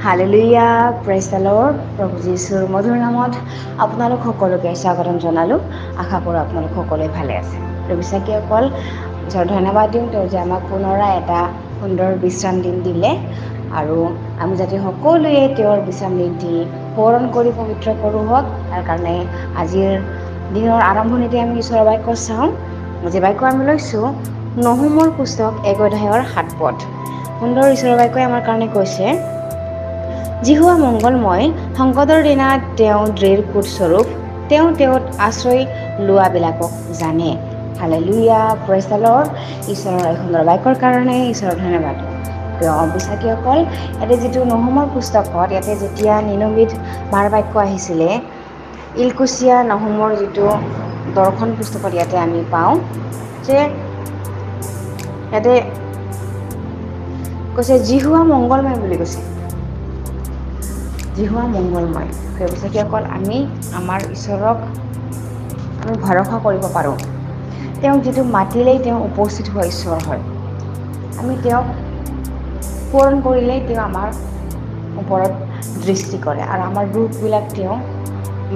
Hallelujah, praise the lord. প্ৰভু যীশুৰ মধুৰ নামত আপোনালোক সকলোকে স্বাগতম জনালোঁ। আশা কৰোঁ আপোনালোক সকলোৱে ভালে আছে। বিশ্বাসীসকল, ঈশ্বৰ ধন্যবাদ দিওঁ তেওঁ যে আমাক পুনৰাই এটা সুন্দৰ বিশ্ৰাম দিন দিলে, আৰু আমি যাতে সকলোৱে তেওঁৰ বিশ্ৰাম দিনটি সোঁৱৰণ কৰি পবিত্ৰ কৰোঁ হওক। তাৰ কাৰণে আজিৰ দিনৰ আৰম্ভণিতে আমি ঈশ্বৰৰ বাক্য চাওঁ। যে বাক্য আমি লৈছোঁ নহুমৰ পুস্তক 1:7 সুন্দৰ ঈশ্বৰৰ বাক্যই আমাৰ কাৰণে কৈছে, যিহোৱা মংগলময়, সংকটৰ দিনাত তেওঁ দৃঢ় কোটস্বৰূপ, তেওঁত আশ্ৰয় লোৱাবিলাকক জানে। Hallelujah, praise the lord. ঈশ্বৰৰ এই সুন্দৰ বাক্যৰ কাৰণে ঈশ্বৰৰ ধন্যবাদ। প্ৰিয় বিশ্বাসীসকল, ইয়াতে যিটো নহুমৰ পুস্তকত ইয়াতে যেতিয়া নিনবিধ বাৰ বাক্য আহিছিলে, ইলকুচিয়া নহুমৰ যিটো দৰ্শন পুস্তকত ইয়াতে আমি পাওঁ যে ইয়াতে কৈছে যিহোৱা মংগলময় বুলি কৈছে। যিহোৱা মংগলময়। প্ৰিয় বিশ্বাসীসকল, আমি আমাৰ ঈশ্বৰক আমি ভৰসা কৰিব পাৰোঁ। তেওঁক যিটো মাতিলেই তেওঁ উপস্থিত হোৱা ঈশ্বৰ হয়। আমি তেওঁক পূৰণ কৰিলেই তেওঁ আমাৰ ওপৰত দৃষ্টি কৰে, আৰু আমাৰ দুখবিলাক তেওঁ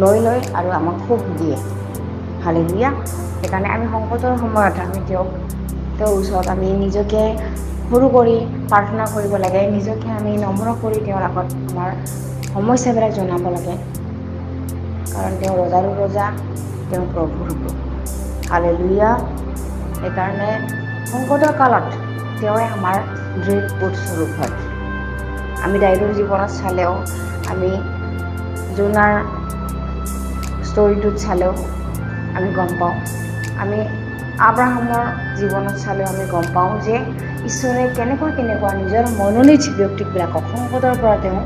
লৈ আৰু আমাক সুখ দিয়ে। হালেলুয়া। সেইকাৰণে আমি সংকটৰ সময়ত আমি তেওঁৰ ওচৰত আমি নিজকে সৰু কৰি প্ৰাৰ্থনা কৰিব লাগে। নিজকে আমি নম্ৰ কৰি তেওঁৰ আগত আমাৰ সমস্যাবিলাক জনাব লাগে, কাৰণ তেওঁ ৰজাৰো ৰজা, তেওঁ প্ৰভুৰ প্ৰভু। হালেলুয়া। সেইকাৰণে সংকটৰ কালত তেওঁৱে আমাৰ দৃঢ় কোটস্বৰূপ হয়। আমি দাইদৰ জীৱনত চালেও, আমি জোনাৰ ষ্টৰিটোত চালেও আমি গম পাওঁ, আমি আব্ৰাহামৰ জীৱনত চালেও আমি গম পাওঁ যে ঈশ্বৰে কেনেকুৱা নিজৰ মনোনীত ব্যক্তিবিলাকক সংকটৰ পৰা তেওঁ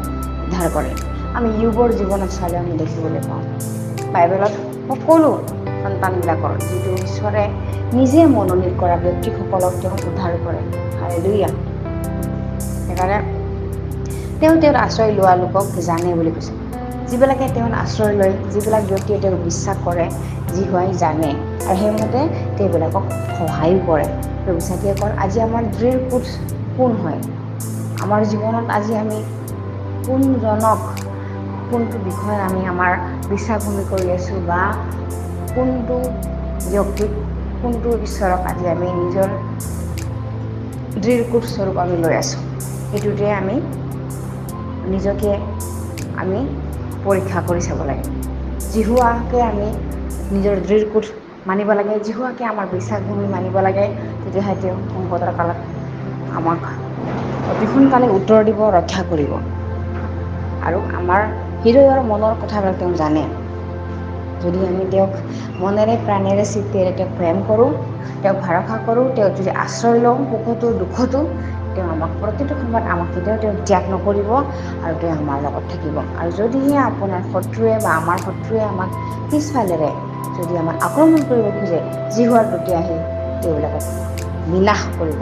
উদ্ধাৰ কৰে। আমি ইয়োবৰ জীৱনত চালেও আমি দেখিবলৈ পাওঁ, বাইবেলত সকলো সন্তানবিলাকৰ যিটো ঈশ্বৰে নিজে মনোনীত কৰা ব্যক্তিসকলক তেওঁ উদ্ধাৰ কৰে। হালেলুয়া। সেইকাৰণে তেওঁৰ আশ্ৰয় লোৱা লোকক জানে বুলি কৈছে। যিবিলাকে তেওঁৰ আশ্ৰয় লয়, যিবিলাক ব্যক্তিয়ে তেওঁক বিশ্বাস কৰে, যি হয় জানে, আৰু সেইমতে তেওঁবিলাকক সহায়ো কৰে। বিশ্বাসীসকল, আজি আমাৰ দৃঢ় কোট কোন হয়? আমাৰ জীৱনত আজি আমি কোনজনক, কোনটো বিষয়ে আমি আমাৰ বিশ্বাসভূমি কৰি আছোঁ, বা কোনটো ব্যক্তিক, কোনটো ঈশ্বৰক আজি আমি নিজৰ দৃঢ় কোটস্বৰূপ আমি লৈ আছোঁ, সেইটোতে আমি নিজকে আমি পৰীক্ষা কৰি চাব লাগে। যিহোৱাকে আমি নিজৰ দৃঢ় কোট মানিব লাগে, যিহোৱাকে আমাৰ বিশ্বাসভূমি মানিব লাগে, তেতিয়াহে তেওঁ সংকটৰ কালত আমাক অতি সোনকালে উত্তৰ দিব, ৰক্ষা কৰিব। আৰু আমাৰ হৃদয়ৰ মনৰ কথাবিলাক তেওঁ জানে। যদি আমি তেওঁক মনেৰে, প্ৰাণেৰে, চিত্তেৰে তেওঁক প্ৰেম কৰোঁ, তেওঁক ভৰসা কৰোঁ, তেওঁক যদি আশ্ৰয় লওঁ সুখতো দুখতো, তেওঁ আমাক প্ৰতিটো সময়ত আমাক কেতিয়াও তেওঁ ত্যাগ নকৰিব, আৰু তেওঁ আমাৰ লগত থাকিব। আৰু যদিহে আপোনাৰ শত্ৰুৱে বা আমাৰ শত্ৰুৱে আমাক পিছফালেৰে যদি আমাক আক্ৰমণ কৰিব খোজে, যিহোৱাৰ প্ৰতি আহি তেওঁবিলাকক বিনাশ কৰিব।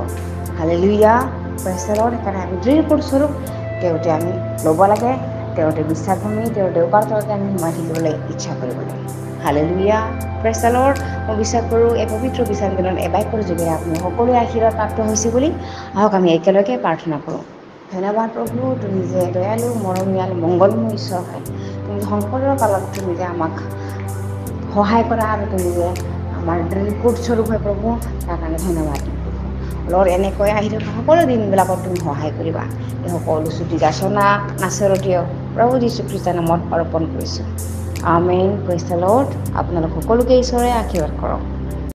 Hallelujah, praise the lord. সেইকাৰণে আমি দৃঢ় কোটস্বৰূপ তেওঁতে আমি ল'ব লাগে, তেওঁতে বিশ্বাসভূমি, তেওঁৰ দেউকাৰ তলতে আমি সোমাই থাকিবলৈ ইচ্ছা কৰিব লাগে। Hallelujah, praise the lord. মই বিশ্বাস কৰোঁ এই পবিত্ৰ বিশ্ৰাম দিনত এই বাক্যৰ যোগেৰে আপুনি সকলোৱে আশীৰ্বাদ প্ৰাপ্ত হৈছে বুলি। আহক আমি একেলগে প্ৰাৰ্থনা কৰোঁ। ধন্যবাদ প্ৰভু, তুমি যে দয়ালু, মৰমীয়াল, মংগলময় ঈশ্বৰ হয়। তুমি যে সংকটৰ কালত তুমি যে আমাক সহায় কৰা, আৰু তুমি যে আমাৰ দৃঢ় কোটস্বৰূপ হয় প্ৰভু, তাৰ কাৰণে ধন্যবাদ দিওঁ প্ৰভু। লৰ্ড, এনেকৈ আহি থকা সকলো দিনবিলাকত তুমি সহায় কৰিবা। এই সকলো ছুটি যাচনা নাচৰতীয় প্ৰভু যীশু খ্ৰীষ্টৰ নামত অৰ্পণ কৰিছোঁ। আমেন। Praise the lord. আপোনালোক সকলোকে ঈশ্বৰে আশীৰ্বাদ কৰক।